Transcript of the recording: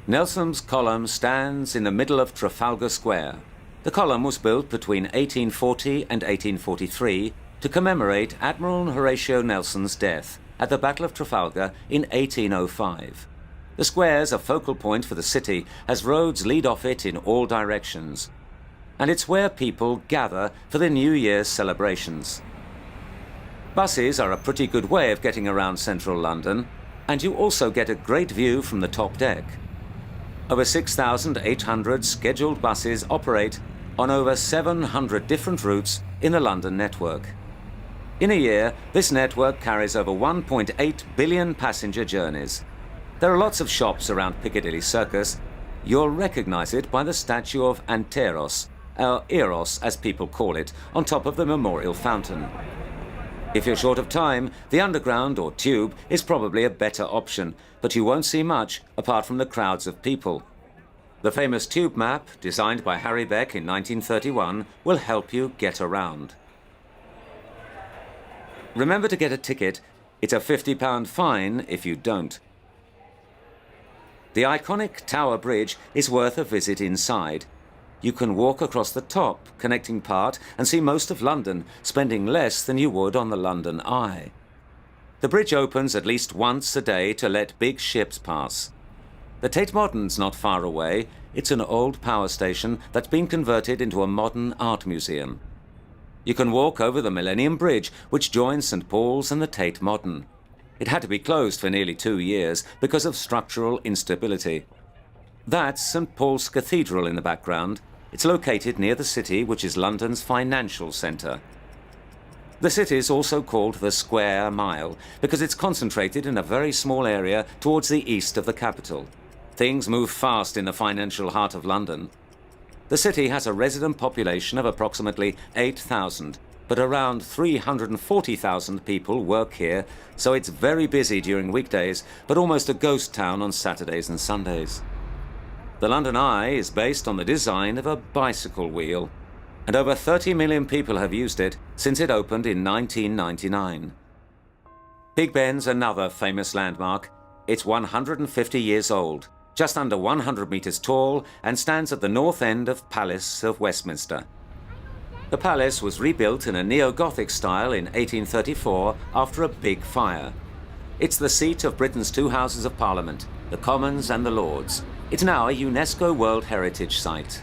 Nelson's Column stands in the middle of Trafalgar Square. The column was built between 1840 and 1843 to commemorate Admiral Horatio Nelson's death at the Battle of Trafalgar in 1805. The square's a focal point for the city as roads lead off it in all directions. And it's where people gather for the New Year's celebrations. Buses are a pretty good way of getting around central London, and you also get a great view from the top deck. Over 6,800 scheduled buses operate on over 700 different routes in the London network. In a year, this network carries over 1.8 billion passenger journeys. There are lots of shops around Piccadilly Circus. You'll recognize it by the statue of Anteros, or Eros as people call it, on top of the memorial fountain. If you're short of time, the Underground or Tube is probably a better option, but you won't see much apart from the crowds of people. The famous Tube map, designed by Harry Beck in 1931, will help you get around. Remember to get a ticket. It's a £50 fine if you don't. The iconic Tower Bridge is worth a visit inside. You can walk across the top, connecting part, and see most of London, spending less than you would on the London Eye. The bridge opens at least once a day to let big ships pass. The Tate Modern's not far away. It's an old power station that's been converted into a modern art museum. You can walk over the Millennium Bridge, which joins St Paul's and the Tate Modern. It had to be closed for nearly 2 years because of structural instability. That's St Paul's Cathedral in the background. It's located near the city, which is London's financial centre. The city is also called the Square Mile because it's concentrated in a very small area towards the east of the capital. Things move fast in the financial heart of London. The city has a resident population of approximately 8,000, but around 340,000 people work here, so it's very busy during weekdays, but almost a ghost town on Saturdays and Sundays. The London Eye is based on the design of a bicycle wheel, and over 30 million people have used it since it opened in 1999. Big Ben's another famous landmark. It's 150 years old, just under 100 metres tall, and stands at the north end of Palace of Westminster. The palace was rebuilt in a neo-Gothic style in 1834 after a big fire. It's the seat of Britain's two Houses of Parliament, the Commons and the Lords. It's now a UNESCO World Heritage Site.